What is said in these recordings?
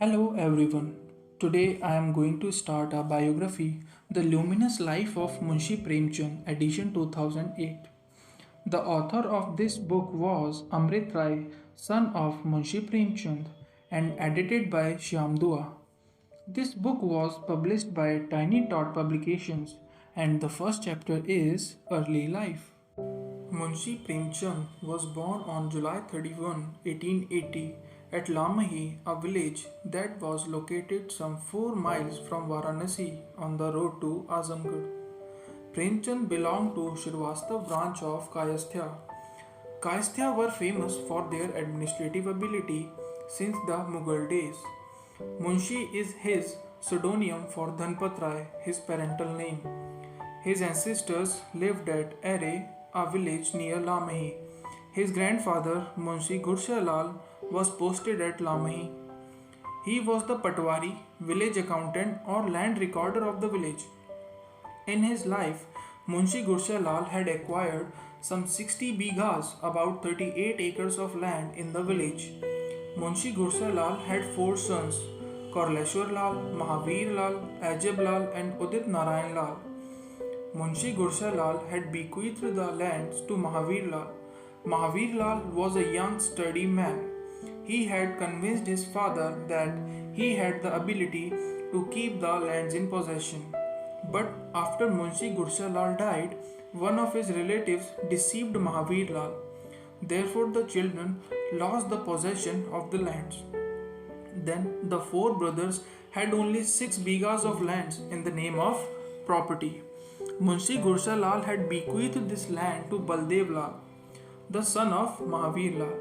Hello everyone. Today I am going to start a biography, The Luminous Life of Munshi Premchand, edition 2008. The author of this book was Amrit Rai, son of Munshi Premchand, and edited by Shyam Dua. This book was published by Tiny Tot Publications, and the first chapter is Early Life. Munshi Premchand was born on July 31, 1880 at Lamahi, a village that was located some 4 miles from Varanasi on the road to Azamgarh. Premchand belonged to Shrivastava branch of Kayasthya. Kayasthya were famous for their administrative ability since the Mughal days. Munshi is his pseudonym for Dhanpat Rai, his parental name. His ancestors lived at Are, a village near Lamahi. His grandfather, Munshi Gurshalal, was posted at Lamahi. He was the Patwari, village accountant or land recorder of the village. In his life, Munshi Gurshalal had acquired some 60 bighas, about 38 acres of land in the village. Munshi Gurshalal had 4 sons, Korleshwar Lal, Mahavir Lal, Ajab Lal and Udit Narayan Lal. Munshi Gurshalal had bequeathed the lands to Mahavir Lal. Mahavir Lal was a young, sturdy man. He had convinced his father that he had the ability to keep the lands in possession. But after Munshi Gurshalal died, one of his relatives deceived Mahavir Lal. Therefore, the children lost the possession of the lands. Then the 4 brothers had only 6 bighas of lands in the name of property. Munshi Gurshalal had bequeathed this land to Baldev Lal, the son of Mahavir Lal.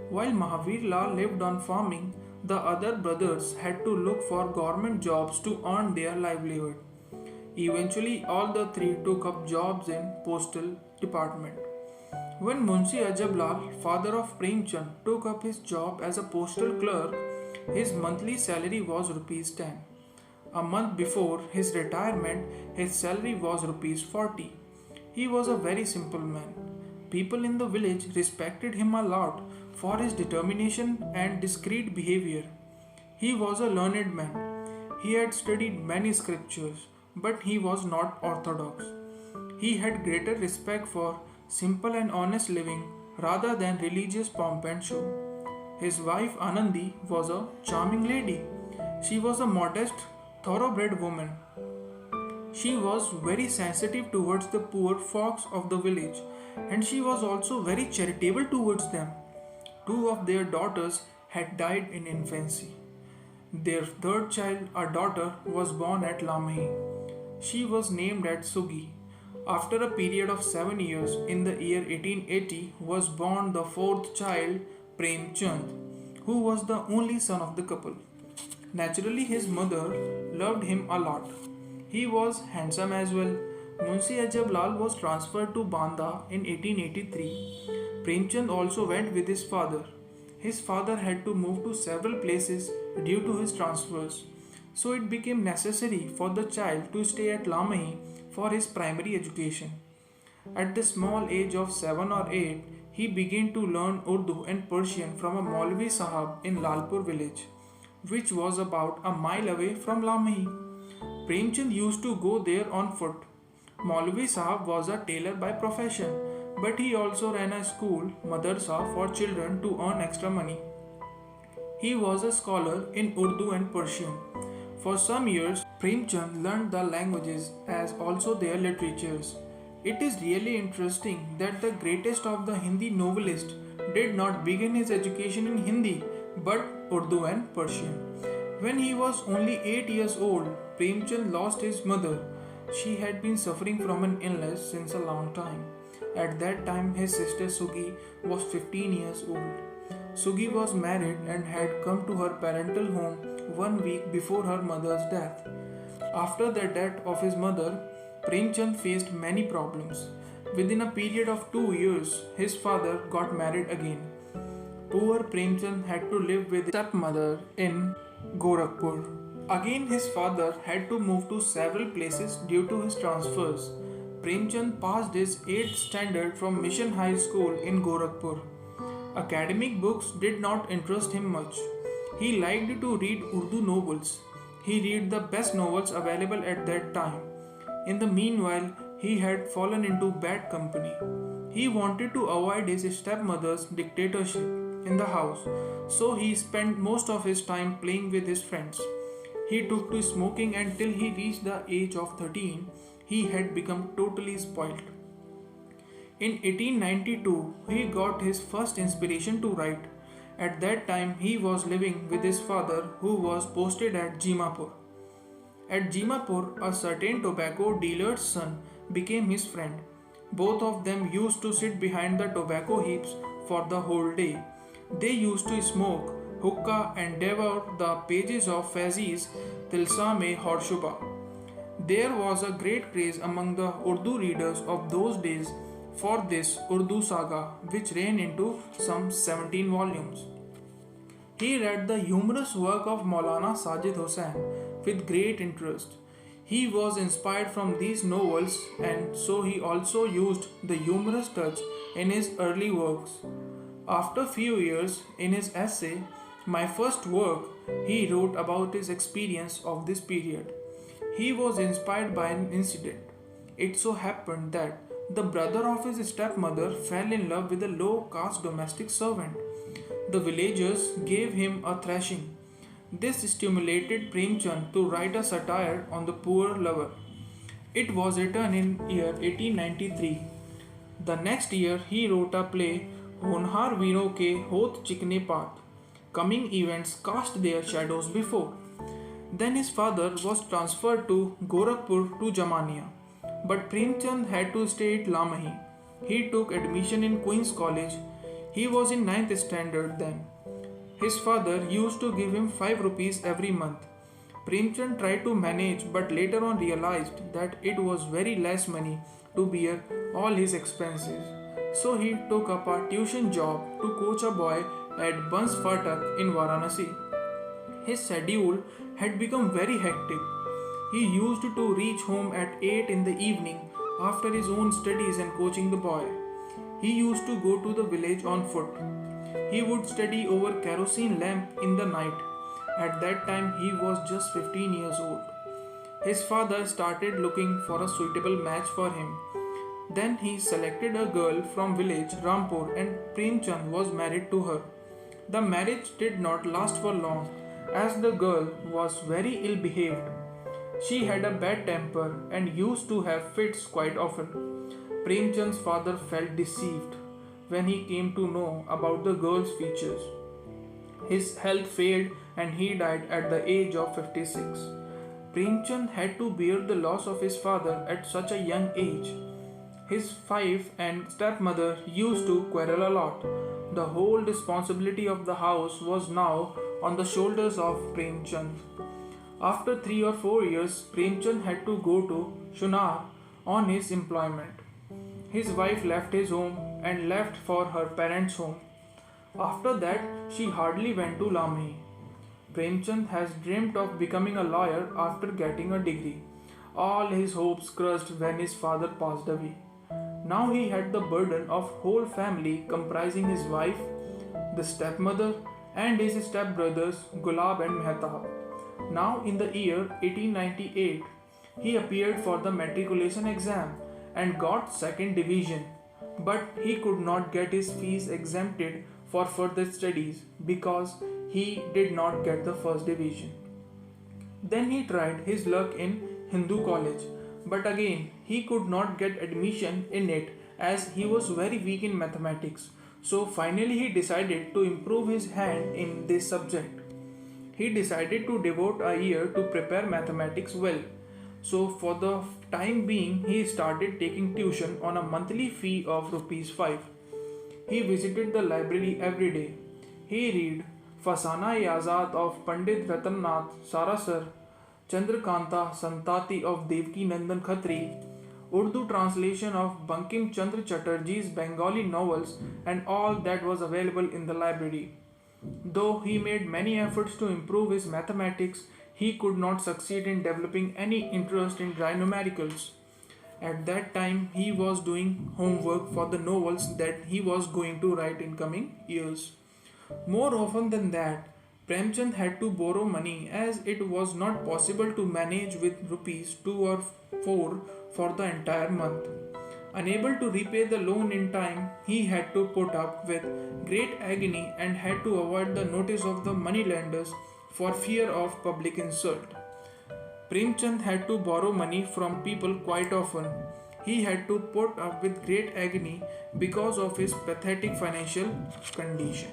While Mahavir Lal lived on farming, the other brothers had to look for government jobs to earn their livelihood. Eventually, all the 3 took up jobs in postal department. When Munshi Ajab Lal, father of Premchand, took up his job as a postal clerk, his monthly salary was rupees 10. A month before his retirement, his salary was rupees 40. He was a very simple man. People in the village respected him a lot for his determination and discreet behavior. He was a learned man. He had studied many scriptures, but he was not orthodox. He had greater respect for simple and honest living rather than religious pomp and show. His wife Anandi was a charming lady. She was a modest, thoroughbred woman. She was very sensitive towards the poor folks of the village, and she was also very charitable towards them. 2 of their daughters had died in infancy. Their third child, a daughter, was born at Lamahi. She was named at Sugi. After a period of 7 years, in the year 1880, was born the 4th child, Premchand, who was the only son of the couple. Naturally, his mother loved him a lot. He was handsome as well. Munshi Ajab Lal was transferred to Banda in 1883. Premchand also went with his father. His father had to move to several places due to his transfers, so it became necessary for the child to stay at Lamahi for his primary education. At the small age of 7 or 8, he began to learn Urdu and Persian from a Maulvi Sahab in Lalpur village, which was about a mile away from Lamahi. Premchand used to go there on foot. Maulvi Sahab was a tailor by profession, but he also ran a school, madrasa, for children to earn extra money. He was a scholar in Urdu and Persian. For some years, Premchand learned the languages as also their literatures. It is really interesting that the greatest of the Hindi novelists did not begin his education in Hindi but Urdu and Persian. When he was only 8 years old, Premchand lost his mother. She had been suffering from an illness since a long time. At that time, his sister Sugi was 15 years old. Sugi was married and had come to her parental home 1 week before her mother's death. After the death of his mother, Premchand faced many problems. Within a period of 2 years, his father got married again. Poor Premchand had to live with his stepmother in Gorakhpur. Again, his father had to move to several places due to his transfers. Premchand passed his 8th standard from Mission High School in Gorakhpur. Academic books did not interest him much. He liked to read Urdu novels. He read the best novels available at that time. In the meanwhile, he had fallen into bad company. He wanted to avoid his stepmother's dictatorship in the house, so he spent most of his time playing with his friends. He took to smoking until he reached the age of 13. He had become totally spoiled. In 1892, he got his first inspiration to write. At that time, he was living with his father, who was posted at Jimapur. At Jimapur, a certain tobacco dealer's son became his friend. Both of them used to sit behind the tobacco heaps for the whole day. They used to smoke hookah and devour the pages of Faizi's Tilsam-e Horshuba. There was a great craze among the Urdu readers of those days for this Urdu saga, which ran into some 17 volumes. He read the humorous work of Maulana Sajid Hussain with great interest. He was inspired from these novels, and so he also used the humorous touch in his early works. After few years, in his essay, My First Work, he wrote about his experience of this period. He was inspired by an incident. It so happened that the brother of his stepmother fell in love with a low caste domestic servant. The villagers gave him a thrashing. This stimulated Premchand to write a satire on the poor lover. It was written in year 1893. The next year he wrote a play Honhar Veeron ke Hoth Chikne Paat. Coming events cast their shadows before. Then his father was transferred to Gorakhpur to Jamania. But Premchand had to stay at Lamahi. He took admission in Queen's College. He was in ninth standard then. His father used to give him 5 rupees every month. Premchand tried to manage but later on realized that it was very less money to bear all his expenses. So he took up a tuition job to coach a boy at Bans Phatak in Varanasi. His schedule had become very hectic. He used to reach home at 8 in the evening after his own studies and coaching the boy. He used to go to the village on foot. He would study over kerosene lamp in the night. At that time he was just 15 years old. His father started looking for a suitable match for him. Then he selected a girl from village Rampur and Premchand was married to her. The marriage did not last for long as the girl was very ill behaved. She had a bad temper and used to have fits quite often. Premchand's father felt deceived when he came to know about the girl's features. His health failed and he died at the age of 56. Premchand had to bear the loss of his father at such a young age. His wife and stepmother used to quarrel a lot. The whole responsibility of the house was now on the shoulders of Premchand. After 3 or 4 years, Premchand had to go to Shunar on his employment. His wife left his home and left for her parents' home. After that, she hardly went to Lamhi. Premchand has dreamt of becoming a lawyer after getting a degree. All his hopes crushed when his father passed away. Now he had the burden of whole family comprising his wife, the stepmother, and his stepbrothers Gulab and Mehtab. Now in the year 1898, he appeared for the matriculation exam and got second division, but he could not get his fees exempted for further studies because he did not get the first division. Then he tried his luck in Hindu college, but again he could not get admission in it as he was very weak in mathematics. So finally he decided to improve his hand in this subject. He decided to devote a year to prepare mathematics well. So for the time being he started taking tuition on a monthly fee of rupees 5. He visited the library every day. He read Fasana-e-Azad of Pandit Ratannath Sarasar, Chandrakanta Santati of Devki Nandan Khatri, Urdu translation of Bankim Chandra Chatterjee's Bengali novels, and all that was available in the library. Though he made many efforts to improve his mathematics, he could not succeed in developing any interest in dry numericals. At that time, he was doing homework for the novels that he was going to write in coming years. More often than that, Premchand had to borrow money as it was not possible to manage with rupees 2 or 4 for the entire month. Unable to repay the loan in time, he had to put up with great agony and had to avoid the notice of the moneylenders for fear of public insult. Premchand had to borrow money from people quite often. He had to put up with great agony because of his pathetic financial condition.